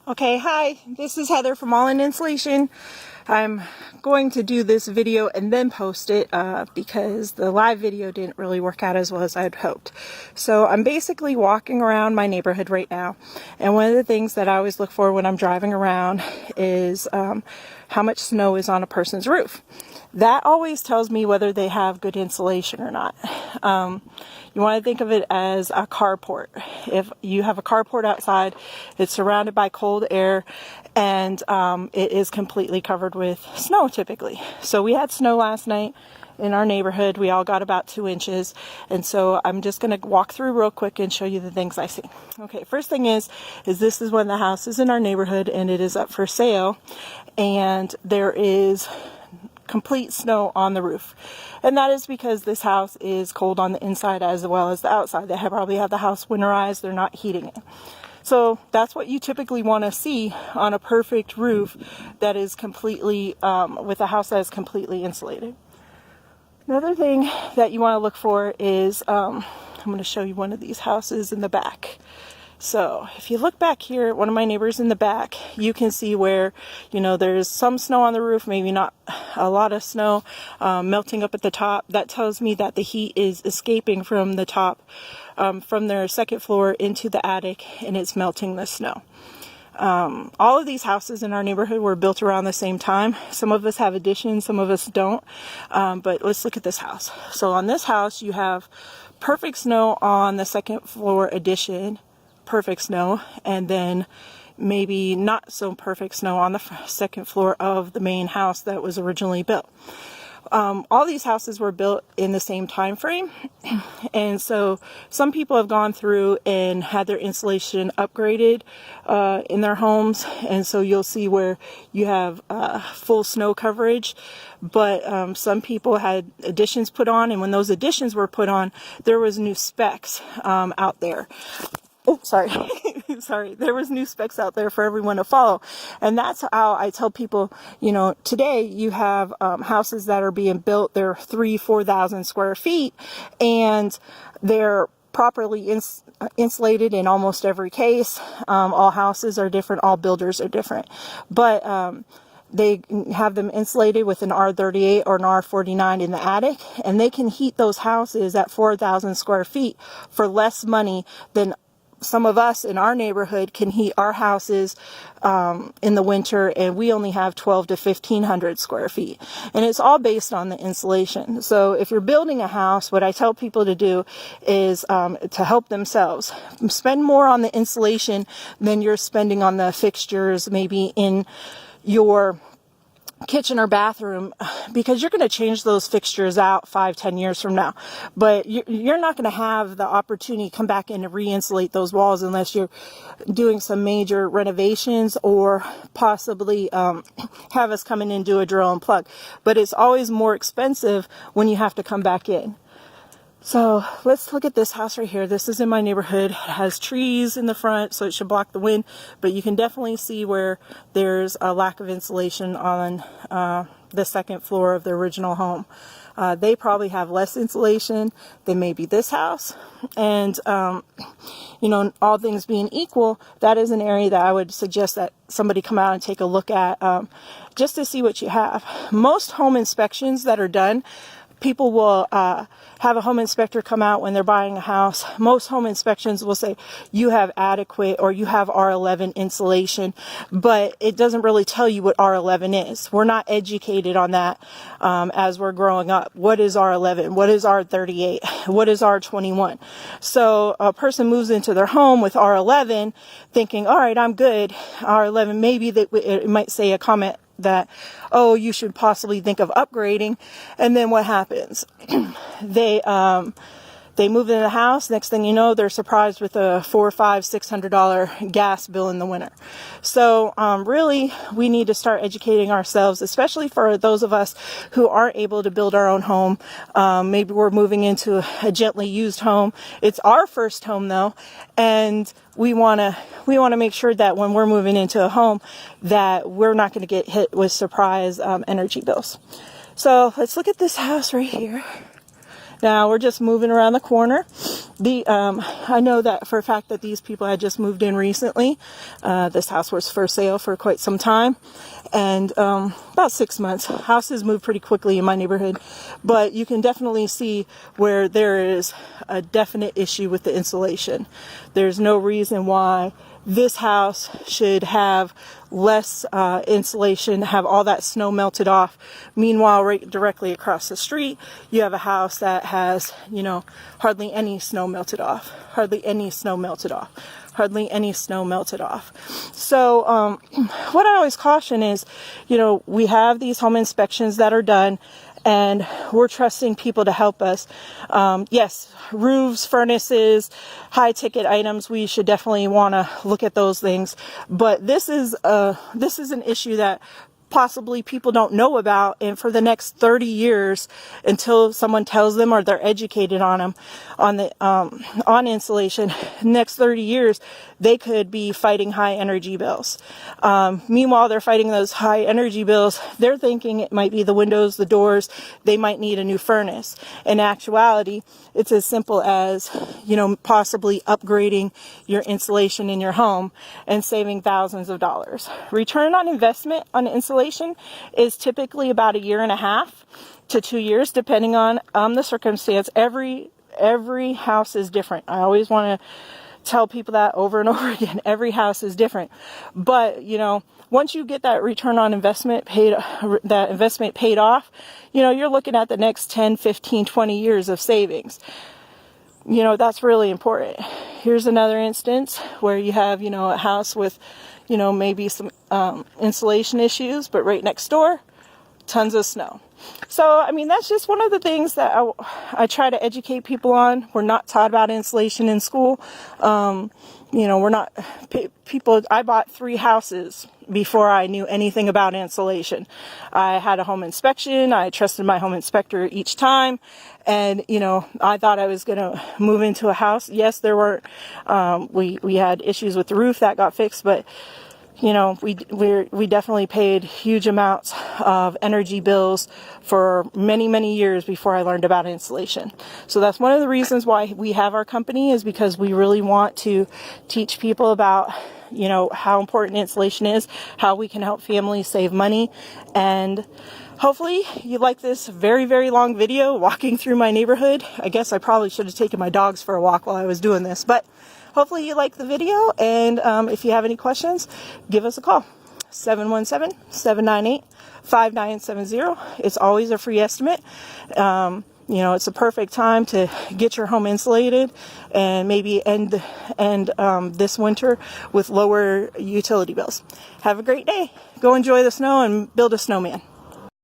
Okay, hi, this is Heather from All In Insulation. I'm going to do this video and then post it because the live video didn't really work out as well as I'd hoped. So I'm basically walking around my neighborhood right now, and one of the things that I always look for when I'm driving around is how much snow is on a person's roof. That always tells me whether they have good insulation or not. You want to think of it as a carport. If you have a carport outside, it's surrounded by cold air, and it is completely covered with snow typically. So we had snow last night in our neighborhood. We all got about 2 inches. And so I'm just going to walk through real quick and show you the things I see. Okay, first thing is this is one of the houses in our neighborhood, and it is up for sale. And there is complete snow on the roof, and that is because this house is cold on the inside as well as the outside. They probably have the house winterized, they're not heating it. So that's what you typically want to see on a perfect roof that is completely with a house that is completely insulated. Another thing that you want to look for is I'm going to show you one of these houses in the back. So if you look back here at one of my neighbors in the back, you can see where, there's some snow on the roof, maybe not a lot of snow melting up at the top. That tells me that the heat is escaping from the top, from their second floor into the attic, and it's melting the snow. All of these houses in our neighborhood were built around the same time. Some of us have additions, some of us don't. But let's look at this house. So on this house, you have perfect snow on the second floor addition. Perfect snow, and then maybe not so perfect snow on the second floor of the main house that was originally built. All these houses were built in the same time frame, and so some people have gone through and had their insulation upgraded in their homes, and so you'll see where you have full snow coverage, but some people had additions put on, and when those additions were put on, there was new specs out there. Oh, sorry. Sorry. There was new specs out there for everyone to follow. And that's how I tell people, today you have houses that are being built. They're 3,000-4,000 square feet, and they're properly insulated in almost every case. All houses are different. All builders are different. But they have them insulated with an R38 or an R49 in the attic, and they can heat those houses at 4,000 square feet for less money than some of us in our neighborhood can heat our houses in the winter, and we only have 1,200 to 1,500 square feet. And it's all based on the insulation. So if you're building a house, what I tell people to do is to help themselves. Spend more on the insulation than you're spending on the fixtures, maybe in your kitchen or bathroom, because you're going to change those fixtures out 5-10 years from now, but you're not going to have the opportunity to come back in and re-insulate those walls unless you're doing some major renovations or possibly have us come in and do a drill and plug. But it's always more expensive when you have to come back in. So let's look at this house right here. This is in my neighborhood. It has trees in the front, so it should block the wind, but you can definitely see where there's a lack of insulation on the second floor of the original home. They probably have less insulation than maybe this house. And, all things being equal, that is an area that I would suggest that somebody come out and take a look at just to see what you have. Most home inspections that are done, people will have a home inspector come out when they're buying a house. Most home inspections will say you have adequate or you have R11 insulation, but it doesn't really tell you what R11 is. We're not educated on that as we're growing up. What is R11? What is R38? What is R21? So a person moves into their home with R11 thinking, all right, I'm good. R11, maybe it might say a comment that, oh, you should possibly think of upgrading. And then what happens? They move into the house. Next thing you know, they're surprised with a $400, $500, $600 gas bill in the winter. So really, we need to start educating ourselves, especially for those of us who aren't able to build our own home. Maybe we're moving into a gently used home. It's our first home though, and we want to make sure that when we're moving into a home that we're not going to get hit with surprise energy bills. So let's look at this house right here. Now we're just moving around the corner. I know that for a fact that these people had just moved in recently. This house was for sale for quite some time, and about 6 months. Houses move pretty quickly in my neighborhood, but you can definitely see where there is a definite issue with the insulation. There's no reason why this house should have less insulation, have all that snow melted off. Meanwhile, right directly across the street, you have a house that has, hardly any snow melted off, hardly any snow melted off, hardly any snow melted off. So what I always caution is, we have these home inspections that are done, and we're trusting people to help us. Yes, roofs, furnaces, high ticket items, we should definitely want to look at those things. But this is an issue that possibly people don't know about, and for the next 30 years, until someone tells them or they're educated on them, on insulation, next 30 years, they could be fighting high energy bills. Meanwhile, they're fighting those high energy bills. They're thinking it might be the windows, the doors, they might need a new furnace. In actuality, it's as simple as, possibly upgrading your insulation in your home and saving thousands of dollars. Return on investment on insulation is typically about 1.5 to 2 years, depending on the circumstance. Every house is different. I always want to tell people that over and over again. Every house is different. But, once you get that return on investment paid off, you're looking at the next 10, 15, 20 years of savings. That's really important. Here's another instance where you have, a house with, maybe some insulation issues, but right next door, tons of snow. So, that's just one of the things that I try to educate people on. We're not taught about insulation in school. We're not people. I bought 3 houses before I knew anything about insulation. I had a home inspection. I trusted my home inspector each time. And, I thought I was going to move into a house. Yes, there were, we had issues with the roof that got fixed, but we definitely paid huge amounts of energy bills for many, many years before I learned about insulation. So that's one of the reasons why we have our company, is because we really want to teach people about, how important insulation is, how we can help families save money. And hopefully you like this very, very long video walking through my neighborhood. I guess I probably should have taken my dogs for a walk while I was doing this, but hopefully you like the video, and if you have any questions, give us a call. 717-798-5970. It's always a free estimate. It's a perfect time to get your home insulated and maybe end this winter with lower utility bills. Have a great day. Go enjoy the snow and build a snowman.